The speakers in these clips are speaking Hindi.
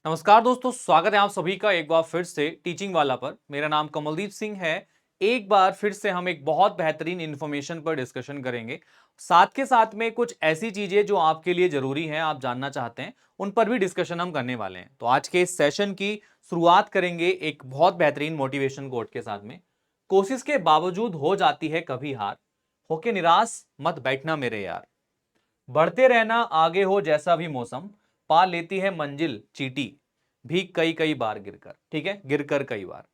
नमस्कार दोस्तों, स्वागत है आप सभी का एक बार फिर से टीचिंग वाला पर। मेरा नाम कमलदीप सिंह है। एक बार फिर से हम एक बहुत बेहतरीन इन्फॉर्मेशन पर डिस्कशन करेंगे। साथ के साथ में कुछ ऐसी चीजें जो आपके लिए जरूरी हैं, आप जानना चाहते हैं, उन पर भी डिस्कशन हम करने वाले हैं। तो आज के इस सेशन की शुरुआत करेंगे एक बहुत बेहतरीन मोटिवेशन कोट के साथ में। कोशिश के बावजूद हो जाती है कभी हार, होके निराश मत बैठना मेरे यार। बढ़ते रहना आगे हो जैसा भी मौसम, पा लेती है मंजिल चींटी भी कई कई बार गिरकर। ठीक है, गिरकर कई बार।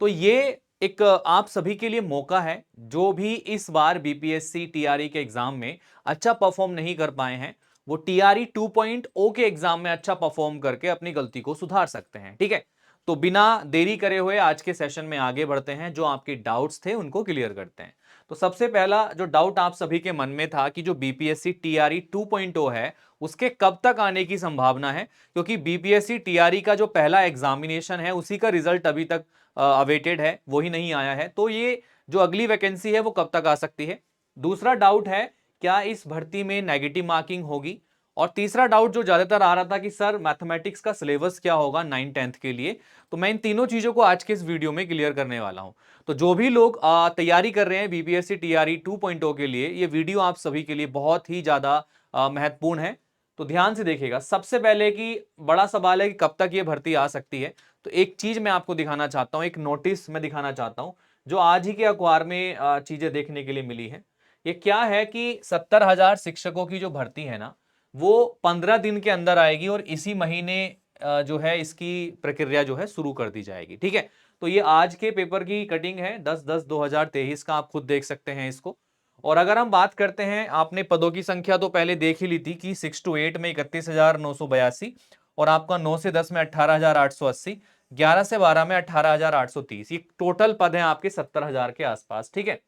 तो ये एक आप सभी के लिए मौका है, जो भी इस बार बीपीएससी टीआरई के एग्जाम में अच्छा परफॉर्म नहीं कर पाए हैं, वो टीआरई 2.0 के एग्जाम में अच्छा परफॉर्म करके अपनी गलती को सुधार सकते हैं। ठीक है, तो बिना देरी करे हुए आज के सेशन में आगे बढ़ते हैं। जो आपके डाउट्स थे उनको क्लियर करते हैं। तो सबसे पहला जो डाउट आप सभी के मन में था कि जो बीपीएससी टीआरई 2.0 है उसके कब तक आने की संभावना है, क्योंकि बीपीएससी टीआरई का जो पहला एग्जामिनेशन है उसी का रिजल्ट अभी तक अवेटेड है, वही नहीं आया है। तो ये जो अगली वैकेंसी है वो कब तक आ सकती है। दूसरा डाउट है, क्या इस भर्ती में नेगेटिव मार्किंग होगी। और तीसरा डाउट जो ज्यादातर आ रहा था कि सर मैथमेटिक्स का सिलेबस क्या होगा 9th-10th के लिए। तो मैं इन तीनों चीजों को आज के इस वीडियो में क्लियर करने वाला हूं। तो जो भी लोग तैयारी कर रहे हैं बीपीएससी टीआरई 2.0 के लिए, ये वीडियो आप सभी के लिए बहुत ही ज्यादा महत्वपूर्ण है। तो ध्यान से देखिएगा। सबसे पहले कि बड़ा सवाल है कि कब तक ये भर्ती आ सकती है। तो एक चीज मैं आपको दिखाना चाहता हूं, एक नोटिस मैं दिखाना चाहता हूं जो आज ही के अखबार में चीजें देखने के लिए मिली है। ये क्या है कि 70,000 शिक्षकों की जो भर्ती है ना, वो 15 दिन के अंदर आएगी और इसी महीने जो है इसकी प्रक्रिया जो है शुरू कर दी जाएगी। ठीक है, तो ये आज के पेपर की कटिंग है 10/10/2023 का, आप खुद देख सकते हैं इसको। और अगर हम बात करते हैं, आपने पदों की संख्या तो पहले देख ही ली थी कि 6 to 8 में 31,982, और आपका 9 से 10 में 18,880, 11 से 12 में 18,830। ये टोटल पद है आपके 70,000 के आसपास। ठीक है,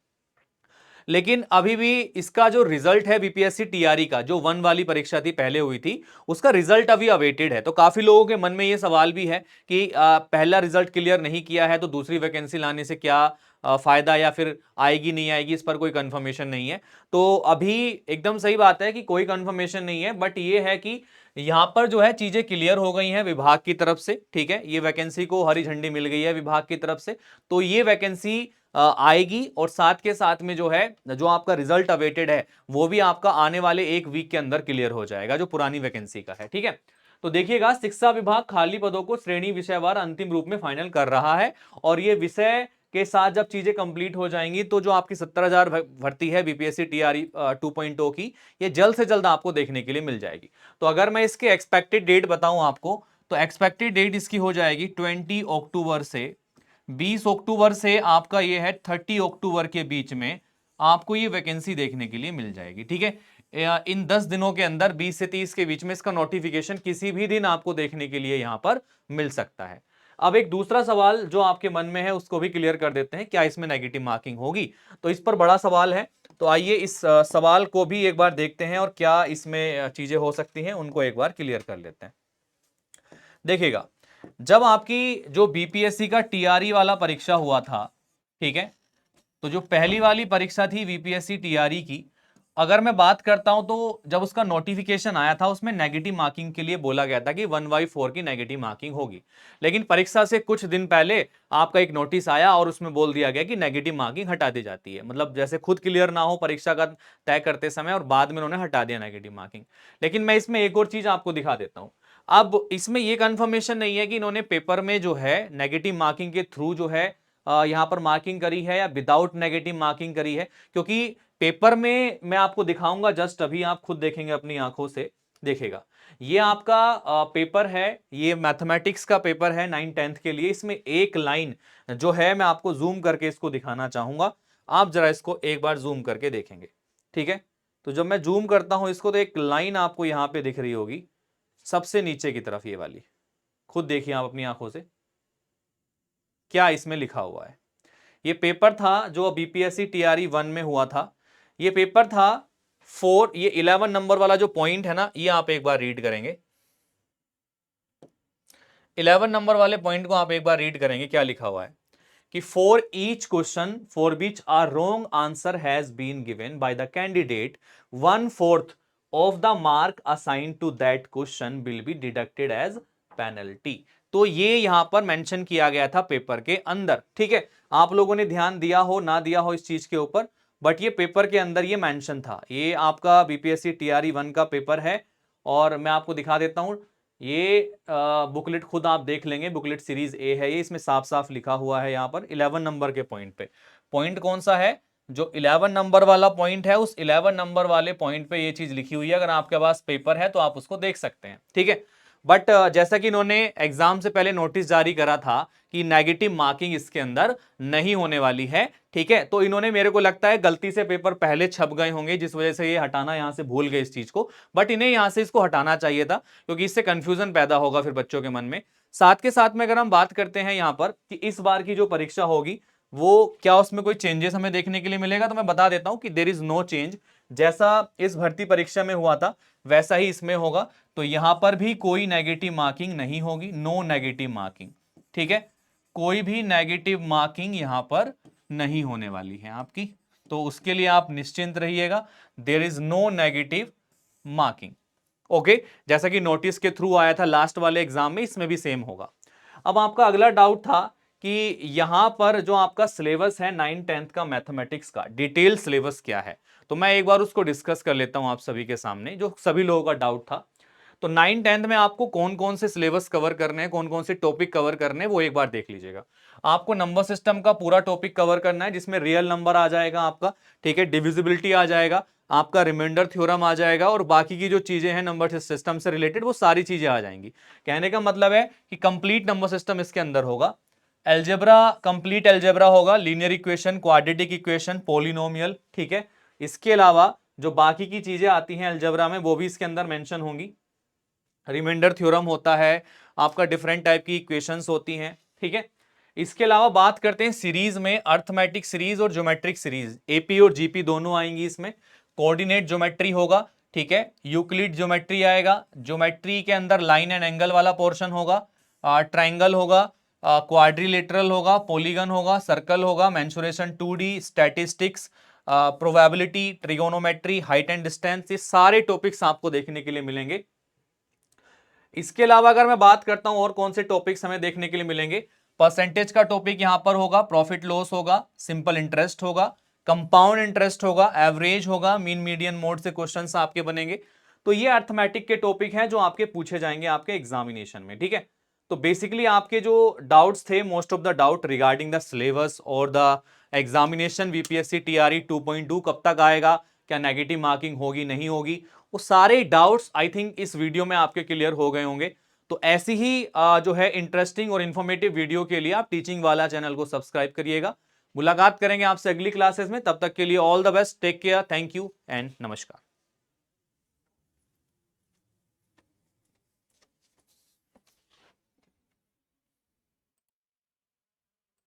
लेकिन अभी भी इसका जो रिजल्ट है बीपीएससी टीआरई का, जो 1 वाली परीक्षा थी पहले हुई थी, उसका रिजल्ट अभी अवेटेड है। तो काफी लोगों के मन में यह सवाल भी है कि पहला रिजल्ट क्लियर नहीं किया है तो दूसरी वैकेंसी लाने से क्या फायदा, या फिर आएगी नहीं आएगी, इस पर कोई कंफर्मेशन नहीं है। तो अभी एकदम सही बात है कि कोई कंफर्मेशन नहीं है, बट ये है कि यहां पर जो है चीजें क्लियर हो गई हैं विभाग की तरफ से। ठीक है, ये वैकेंसी को हरी झंडी मिल गई है विभाग की तरफ से। तो ये वैकेंसी आएगी, और साथ के साथ में जो है जो आपका रिजल्ट अवेटेड है वो भी आपका आने वाले एक वीक के अंदर क्लियर हो जाएगा, जो पुरानी वैकेंसी का है। ठीक है, तो देखिएगा, शिक्षा विभाग खाली पदों को श्रेणी विषयवार अंतिम रूप में फाइनल कर रहा है। और ये विषय के साथ जब चीजें कंप्लीट हो जाएंगी तो जो आपकी 70,000 भर्ती है बीपीएससी टीआरई 2.0 की, ये जल्द से जल्द आपको देखने के लिए मिल जाएगी। तो अगर मैं इसके एक्सपेक्टेड डेट बताऊं आपको, तो एक्सपेक्टेड डेट इसकी हो जाएगी 20 अक्टूबर से 20 अक्टूबर से आपका ये है 30 अक्टूबर के बीच में आपको ये वैकेंसी देखने के लिए मिल जाएगी। ठीक है, इन 10 दिनों के अंदर 20 से 30 के बीच में इसका नोटिफिकेशन किसी भी दिन आपको देखने के लिए यहां पर मिल सकता है। अब एक दूसरा सवाल जो आपके मन में है उसको भी क्लियर कर देते हैं, क्या इसमें नेगेटिव मार्किंग होगी। तो इस पर बड़ा सवाल है। तो आइए इस सवाल को भी एक बार देखते हैं, और क्या इसमें चीजें हो सकती हैं उनको एक बार क्लियर कर लेते हैं। देखिएगा, जब आपकी जो बीपीएससी का टीआरई वाला परीक्षा हुआ था, ठीक है, तो जो पहली वाली परीक्षा थी बीपीएससी टीआरई की, अगर मैं बात करता हूं तो जब उसका नोटिफिकेशन आया था उसमें नेगेटिव मार्किंग के लिए बोला गया था कि 1/4 की नेगेटिव मार्किंग होगी। लेकिन परीक्षा से कुछ दिन पहले आपका एक नोटिस आया और उसमें बोल दिया गया कि नेगेटिव मार्किंग हटा दी जाती है। मतलब जैसे खुद क्लियर ना हो परीक्षा का तय करते समय, और बाद में उन्होंने हटा दिया नेगेटिव मार्किंग। लेकिन मैं इसमें एक और चीज आपको दिखा देता हूं। अब इसमें यह कंफर्मेशन नहीं है कि इन्होंने पेपर में जो है नेगेटिव मार्किंग के थ्रू जो है यहां पर मार्किंग करी है या विदाउट नेगेटिव मार्किंग करी है, क्योंकि पेपर में मैं आपको दिखाऊंगा, जस्ट अभी आप खुद देखेंगे अपनी आंखों से। देखेगा, ये आपका पेपर है, ये मैथमेटिक्स का पेपर है 9th-10th के लिए। इसमें एक लाइन जो है, मैं आपको जूम करके इसको दिखाना चाहूंगा। आप जरा इसको एक बार जूम करके देखेंगे। ठीक है, तो जब मैं जूम करता हूं इसको, तो एक लाइन आपको यहां पे दिख रही होगी सबसे नीचे की तरफ, ये वाली। खुद देखिए आप अपनी आंखों से क्या इसमें लिखा हुआ है। ये पेपर था जो बीपीएससी टीआरई 1 में हुआ था। ये पेपर था 4, ये 11 नंबर वाला जो पॉइंट है ना, ये आप एक बार रीड करेंगे। 11 नंबर वाले पॉइंट को आप एक बार रीड करेंगे, क्या लिखा हुआ है कि for each question for which a wrong answer has been given by the candidate 1/4 of the mark assigned to that question will be deducted as penalty. तो ये यहां पर मेंशन किया गया था पेपर के अंदर, ठीक है। आप लोगों ने ध्यान दिया हो ना दिया हो इस चीज के ऊपर, बट ये पेपर के अंदर ये मेंशन था। ये आपका बीपीएससी टीआरई 1 का पेपर है और मैं आपको दिखा देता हूं। ये बुकलेट खुद आप देख लेंगे, बुकलेट सीरीज ए है ये, इसमें साफ साफ लिखा हुआ है यहां पर 11 नंबर के पॉइंट पे। पॉइंट कौन सा है? जो 11 नंबर वाला पॉइंट है, उस 11 नंबर वाले पॉइंट पे ये चीज लिखी हुई है। अगर आपके पास पेपर है तो आप उसको देख सकते हैं, ठीक है। बट जैसा कि इन्होंने एग्जाम से पहले नोटिस जारी करा था कि नेगेटिव मार्किंग इसके अंदर नहीं होने वाली है, ठीक है। तो इन्होंने, मेरे को लगता है, गलती से पेपर पहले छप गए होंगे, जिस वजह से ये हटाना यहां से भूल गए इस चीज को। बट इन्हें यहां से इसको हटाना चाहिए था, क्योंकि इससे कंफ्यूजन पैदा होगा फिर बच्चों के मन में। साथ के साथ में अगर हम बात करते हैं यहां पर कि इस बार की जो परीक्षा होगी वो क्या उसमें कोई चेंजेस हमें देखने के लिए मिलेगा, तो मैं बता देता हूं कि देयर इज नो चेंज। जैसा इस भर्ती परीक्षा में हुआ था वैसा ही इसमें होगा। तो यहां पर भी कोई नेगेटिव मार्किंग नहीं होगी, नो नेगेटिव मार्किंग, ठीक है। कोई भी नेगेटिव मार्किंग यहां पर नहीं होने वाली है आपकी, तो उसके लिए आप निश्चिंत रहिएगा, there is no negative marking. Okay, जैसा कि नोटिस के थ्रू आया था लास्ट वाले एग्जाम में, इसमें भी सेम होगा। अब आपका अगला डाउट था कि यहां पर जो आपका सिलेबस है 9th-10th का मैथमेटिक्स का डिटेल सिलेबस क्या है, तो मैं एक बार उसको डिस्कस कर लेता हूं आप सभी के सामने, जो सभी लोगों का डाउट था। तो 9th-10th में आपको कौन कौन से सिलेबस कवर करने हैं, कौन कौन से टॉपिक कवर करने हैं, वो एक बार देख लीजिएगा। आपको नंबर सिस्टम का पूरा टॉपिक कवर करना है, जिसमें रियल नंबर आ जाएगा आपका, ठीक है, डिविजिबिलिटी आ जाएगा, आपका रिमाइंडर थ्योरम आ जाएगा, और बाकी की जो चीजें हैं नंबर सिस्टम से रिलेटेड वो सारी चीजें आ जाएंगी। कहने का मतलब है कि कंप्लीट नंबर सिस्टम इसके अंदर होगा। एल्जेब्रा, कंप्लीट एल्जेब्रा होगा, linear equation, quadratic equation, polynomial, ठीक है। इसके अलावा जो बाकी की चीजें आती हैं एल्जेब्रा में वो भी इसके अंदर मेंशन होंगी। रिमाइंडर थ्योरम होता है आपका, डिफरेंट टाइप की इक्वेशंस होती हैं, ठीक है। इसके अलावा बात करते हैं सीरीज में, अर्थमेटिक सीरीज और ज्योमेट्रिक सीरीज, एपी और जीपी दोनों आएंगी इसमें। कोऑर्डिनेट ज्योमेट्री होगा, ठीक है, यूक्लिड ज्योमेट्री आएगा, ज्योमेट्री के अंदर लाइन एंड एंगल वाला पोर्शन होगा, ट्राइंगल होगा, क्वाड्रिलेटरल होगा, पॉलीगन होगा, सर्कल होगा, mensuration 2D, statistics, probability, trigonometry, height and distance, ये सारे टॉपिक्स आपको देखने के लिए मिलेंगे। इसके अलावा अगर मैं बात करता हूं और कौन से टॉपिक्स हमें देखने के लिए मिलेंगे, परसेंटेज का टॉपिक यहां पर होगा, प्रॉफिट लॉस होगा, सिंपल इंटरेस्ट होगा, कंपाउंड इंटरेस्ट होगा, एवरेज होगा, मीन मीडियन मोड से क्वेश्चंस आपके बनेंगे। तो ये अर्थमेटिक के टॉपिक हैं जो आपके पूछे जाएंगे आपके एग्जामिनेशन में, ठीक है। तो बेसिकली आपके जो डाउट्स थे, most of the doubt regarding the syllabus और द एग्जामिनेशन बीपीएससी टीआरई 2.2 कब तक आएगा, क्या नेगेटिव मार्किंग होगी नहीं होगी, वो सारे डाउट्स आई थिंक इस वीडियो में आपके क्लियर हो गए होंगे। तो ऐसी ही जो है इंटरेस्टिंग और इंफॉर्मेटिव वीडियो के लिए आप टीचिंग वाला चैनल को सब्सक्राइब करिएगा। मुलाकात करेंगे आपसे अगली क्लासेस में, तब तक के लिए all the best, take care, thank you and नमस्कार।